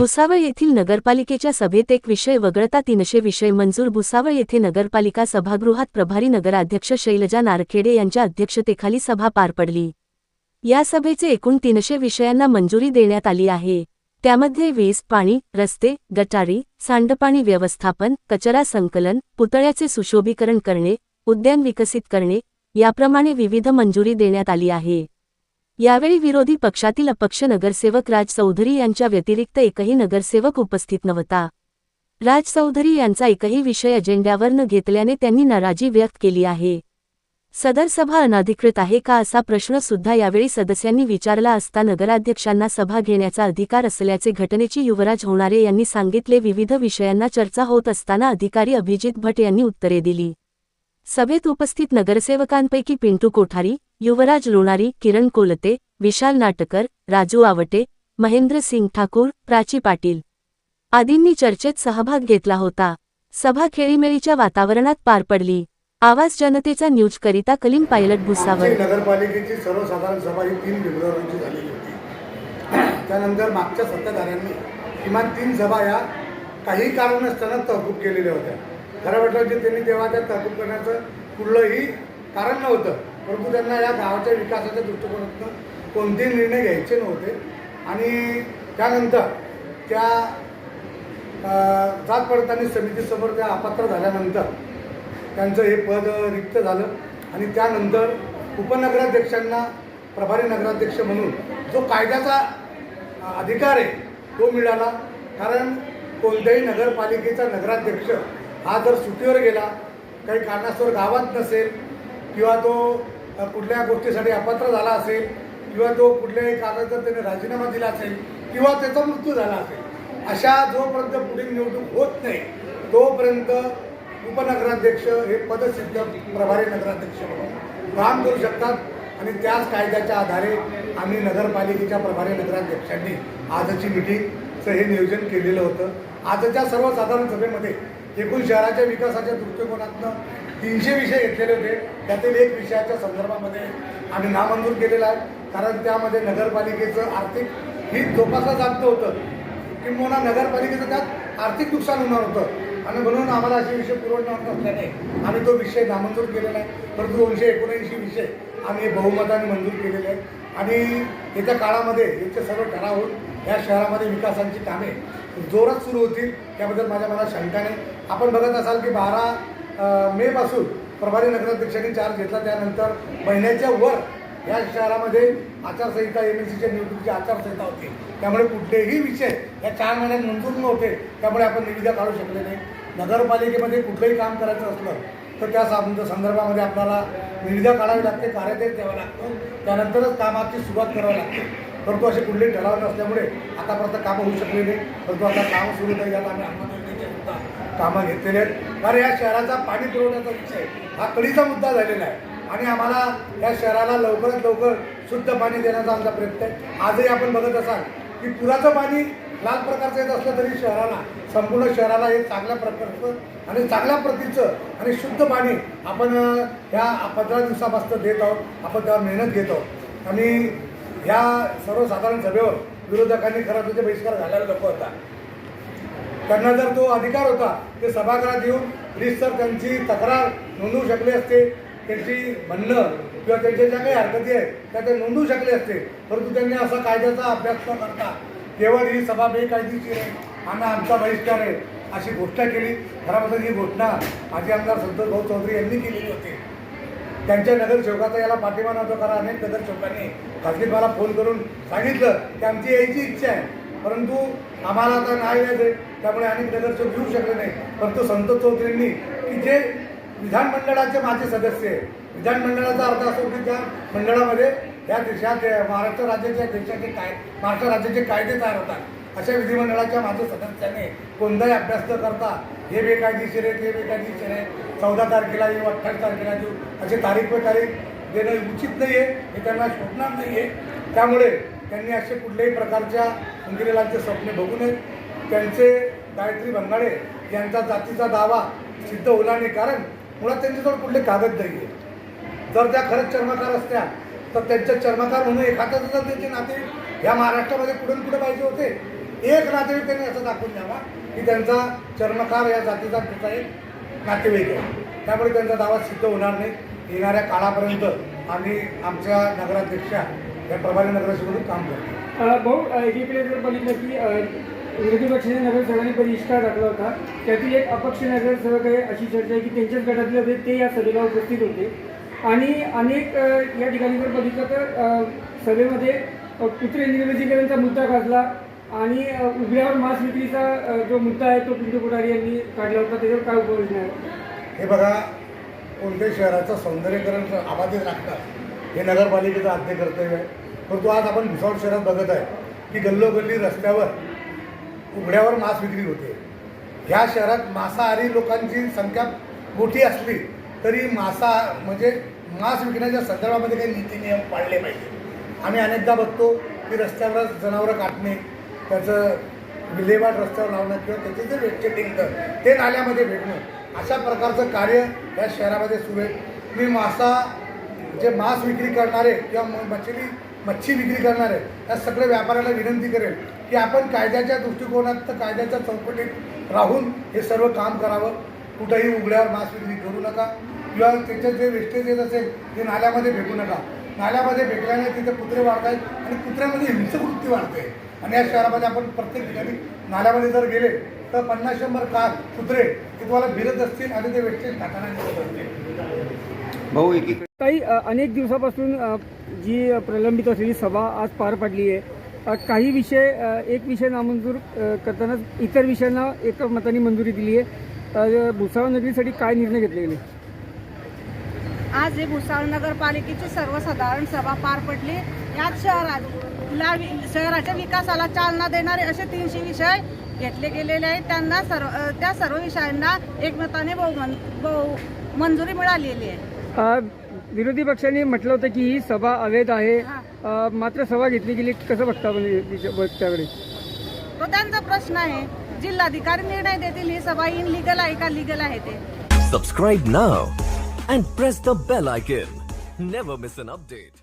भुसावळ येथील नगरपालिकेच्या सभेत एक विषय वगळता 300 विषय मंजूर। भुसावळ येथे नगरपालिका सभागृहात प्रभारी नगराध्यक्ष शैलजा नारखेडे यांच्या अध्यक्षतेखाली सभा पार पडली। या सभेचे एकूण 300 विषयांना मंजुरी देण्यात आली आहे। त्यामध्ये वीज, पाणी, रस्ते, गटारी, सांडपाणी व्यवस्थापन, कचरा संकलन, पुतळ्याचे सुशोभीकरण करणे, उद्यान विकसित करणे याप्रमाणे विविध मंजुरी देण्यात आली आहे। यावेळी विरोधी पक्षातील अपक्ष नगरसेवक राज चौधरी यांच्या व्यतिरिक्त एकही नगरसेवक उपस्थित नव्हता। राज चौधरी यांचा एकही विषय अजेंड्यावर न घेतल्याने त्यांनी नाराजी व्यक्त केली आहे। सदर सभा अनधिकृत आहे का असा प्रश्न सुद्धा यावेळी सदस्यांनी विचारला असता नगराध्यक्षांना सभा घेण्याचा अधिकार असल्याचे घटनेची युवराज होणारे यांनी सांगितले। विविध विषयांना चर्चा होत असताना अधिकारी अभिजित भट यांनी उत्तरे दिली। सभेत उपस्थित नगरसेवकांपैकी पिंटू कोठारी, युवराज लोणारी, किरण कोलते, विशाल नाटकर, राजू आवटे, महेंद्र सिंग ठाकूर, प्राची पाटील आदींनी चर्चेत सहभाग घेतला होता। सभा खेळीमेळीच्या वातावरणात पार पडली। आवाज जनतेचा न्यूज करिता कलीम पायलट भुसावळ। नगरपालिकेची सर्वसाधारण सभा ही 3 फेब्रुवारीची झालेली होती। त्यानंतर मागच्या सत्ताधाऱ्यांनी किमान 3 सभा या काही कारण नसताना तहकूब केलेल्या होत्या। खरं म्हटलं की त्यांनी तेव्हा त्या तहकूब करण्याचं कुठलंही कारण नव्हतं, परंतु त्यांना या गावाच्या विकासाच्या दृष्टिकोनातून कोणतेही निर्णय घ्यायचे नव्हते। आणि त्यानंतर त्या जात पडताळणी समितीसमोर त्या अपात्र झाल्यानंतर त्यांचं हे पद रिक्त झालं आणि त्यानंतर उपनगराध्यक्षांना प्रभारी नगराध्यक्ष म्हणून जो कायद्याचा अधिकार आहे तो मिळाला। कारण कोणत्याही नगरपालिकेचा नगराध्यक्ष हा जर सुट्टीवर गेला, काही कारणास्तव गावात नसेल किंवा तो कुठल्या गोष्टीसाठी अपात्र झाला असेल किंवा तो कुठल्याही कारणास्तव त्याने राजीनामा दिला असेल किंवा त्याचा मृत्यू झाला असेल, अशा जोपर्यंत पुढील निवडणूक होत नाही तोपर्यंत उपनगराध्यक्ष हे पदसिद्ध प्रभारी नगराध्यक्ष म्हणून काम करू शकतात। आणि त्याच कायद्याच्या आधारे आम्ही नगरपालिकेच्या प्रभारी नगराध्यक्षांनी आजची मीटिंगचं हे नियोजन केलेलं होतं। आजच्या सर्वसाधारण सभेमध्ये एकूण शहराच्या विकासाच्या दृष्टिकोनातून 300 विषय घेतलेले होते। त्यातील एक विषयाच्या संदर्भामध्ये आम्ही नामंजूर केलेला आहे, कारण त्यामध्ये नगरपालिकेचं आर्थिक हित जोपासलं जात नव्हतं, किंवा नगरपालिकेचं त्यात आर्थिक नुकसान होणार होतं आणि म्हणून आम्हाला असे विषय पुरवणार नसल्याने आम्ही तो विषय नामंजूर केलेला आहे। परंतु 279 विषय आम्ही बहुमताने मंजूर केलेले आहेत आणि येत्या काळामध्ये याचे सर्व ठराव होऊन या शहरामध्ये विकासांची कामे जोरात सुरू होतील, त्याबद्दल माझ्या मनात शंका नाही। आपण बघत असाल की 12 मे पासून प्रभारी नगराध्यक्षांनी चार्ज घेतला, त्यानंतर महिन्याच्या वर या शहरामध्ये आचारसंहिता MLCच्या निवडणुकीची आचारसंहिता होती। त्यामुळे कुठलेही विषय या 4 महिन्यात मंजूर नव्हते, त्यामुळे आपण निविदा काढू शकले नाही। नगरपालिकेमध्ये कुठलंही काम करायचं असलं तर त्या संदर्भामध्ये आपल्याला निविदा काढावी लागते, कार्यदेश द्यावं लागतं, त्यानंतरच कामाची सुरुवात करावी लागते। परंतु असे कुठलेही ठराव नसल्यामुळे आतापर्यंत कामं होऊ शकले नाही, परंतु आता कामं सुरू नाही यात आम्ही सुद्धा कामं घेतलेले आहेत। कारण या शहराचा पाणी पुरवठ्याचा विषय हा कळीचा मुद्दा झालेला आहे आणि आम्हाला या शहराला लवकरात लवकर शुद्ध पाणी देण्याचा आमचा प्रयत्न आहे। आजही आपण बघत असाल की पुराचं पाणी लाल प्रकारचं येत असलं तरी शहराला, संपूर्ण शहराला हे चांगल्या प्रकारचं आणि चांगल्या प्रतीचं आणि शुद्ध पाणी आपण या 15 दिवसापासून देत आहोत। आपण त्यावर मेहनत घेत आहोत आणि ह्या सर्वसाधारण सभेवर विरोधकांनी खरं म्हणजे बहिष्कार घालायला नको होता। त्यांना जर तो अधिकार होता ते सभागृहात येऊन रितसर त्यांची तक्रार नोंदवू शकले असते, त्यांची म्हणणं किंवा त्यांच्या ज्या काही हरकती आहेत त्या ते नोंदवू शकले असते। परंतु त्यांनी असा कायद्याचा अभ्यास न करता केवळ ही सभा बेकायदेशीर आहे आणि आमचा बहिष्कार आहे अशी घोषणा केली। खरं ही घोषणा माजी आमदार संतोष भाऊ चौधरी यांनी केलेली होती। त्यांच्या नगरसेवकाचा याला पाठिंबा नव्हता, कारण अनेक नगरसेवकांनी खाजगी मला फोन करून सांगितलं की आमची यायची इच्छा आहे, परंतु आम्हाला आता नाही यायचं, त्यामुळे अनेक नगरसेवक येऊ शकले नाही। परंतु संतोष चौधरींनी की जे विधानमंडळाचे माजी सदस्य आहे, विधानमंडळाचा अर्थ असतो की त्या मंडळामध्ये या देशात महाराष्ट्र राज्याचे कायदे तयार होतात, अशा विधिमंडळाच्या माजी सदस्याने कोणताही अभ्यास न करता हे बेकायदेशीर आहे ते बेकायदेशीर आहे, 14 तारखेला येऊ 28 तारखेला देऊ असे तारीख देणं उचित नाही आहे, हे त्यांना शोभणार नाही आहे। त्यामुळे त्यांनी असे कुठल्याही प्रकारच्या उंदीरलांचे स्वप्ने बघू नयेत। त्यांचे गायत्री बंगाडे यांचा जातीचा दावा सिद्ध होणार नाही, कारण मुळात त्यांच्याजवळ कुठले कागद नाही आहे। जर त्या खरंच चर्मकार असत्या तर त्यांच्या चर्मकार म्हणून एखाद्या जर त्यांचे नाते या महाराष्ट्रामध्ये पुढे पाहिजे होते, एक नातेवाईक त्यांनी असं दाखवून द्यावा की त्यांचा चर्मकार या जातीचा त्याचा एक नातेवाईक आहे. त्यामुळे त्यांचा दावा सिद्ध होणार नाही. येणाऱ्या काळापर्यंत आम्ही आमच्या नगराध्यक्षा या प्रभारी नगराध्यक्ष म्हणून काम करतो. भाऊ, एकीकडे जर बघितलं की विरोधी पक्षाने नगरसेवकांनी बहिष्कार टाकला होता, त्यातील एक अपक्ष नगरसेवक आहे अशी चर्चा आहे की त्यांच्याच गटातले होते, ते या सभेला उपस्थित होते. आणि अनेक या ठिकाणी जर बघितलं तर सभेमध्ये कुत्रे निर्वजीकरणचा मुद्दा गाजला आणि उघड्यावर मांस विक्रीचा जो मुद्दा आहे तो पिंटू पुढारी यांनी काढला होता. त्याच्यावर काय उपाययोजना आहे? हे बघा, कोणत्याही शहराचं सौंदर्यीकरण आबादीत राखतात हे नगरपालिकेचं आद्य कर्तव्य आहे. परंतु आज आपण भुसावळ शहरात बघत आहे की गल्लोगल्ली रस्त्यावर उघड्यावर मांस विक्री होते. ह्या शहरात मांसाहारी लोकांची संख्या मोठी असली तरी म्हणजे मांस विकण्याच्या संदर्भामध्ये काही नीती नियम पाळले पाहिजे. आम्ही अनेकदा बघतो की रस्त्यावर जनावरं काटणे, त्याचं विल्हेवाट रस्त्यावर लावणं किंवा त्याचे जे वेस्टे निघतं ते नाल्यामध्ये फेकणं अशा प्रकारचं कार्य या शहरामध्ये सुरू आहे. मी जे मांस विक्री करणारे किंवा मच्छी विक्री करणारे या सगळ्या व्यापाऱ्याला विनंती करेल की आपण कायद्याच्या दृष्टिकोनात तर कायद्याच्या चौकटीत राहून हे सर्व काम करावं. कुठंही उघड्यावर मांस विक्री करू नका किंवा त्याचे जे वेस्टेज असेल ते नाल्यामध्ये फेकू नका. नाल्यामध्ये फेकल्याने तिथे कुत्रे वाढत आहेत आणि कुत्र्यामध्ये हिंसक वृत्ती वाढते. आणि या शहरामध्ये आपण प्रत्येक ठिकाणी नाल्यामध्ये जर गेले तर 50-100 कुत्रे ते तुम्हाला भिरत असतील आणि ते वेस्टेज टाकायला निघत असतील. भाऊ, काही अनेक दिवसापासून जी प्रलंबित असलेली सभा आज पार पडली आहे. काही विषय एक विषय नामंजूर करतानाच इतर विषयांना एकमताने मंजुरी दिली आहे. भुसावळ नगरीसाठी काय निर्णय घेतले गेले? आज हे भुसावळ नगरपालिकेची सर्वसाधारण सभा पार पडली. यात शहराच्या विकासाला चालना देणारे असे 300 विषय घेतले गेलेले आहेत. त्यांना त्या सर्व विषयांना एकमताने मंजुरी मिळालेली आहे. विरोधी पक्षांनी म्हटलं होतं की ही सभा अवैध आहे, मात्र सभा घेतली गेली. कसं बघता त्याकडे? तो त्यांचा प्रश्न आहे. जिल्हाधिकारी निर्णय देतील ही सभा इनलिगल आहे का लीगल आहे ते. Subscribe now and press the bell icon. Never miss an update.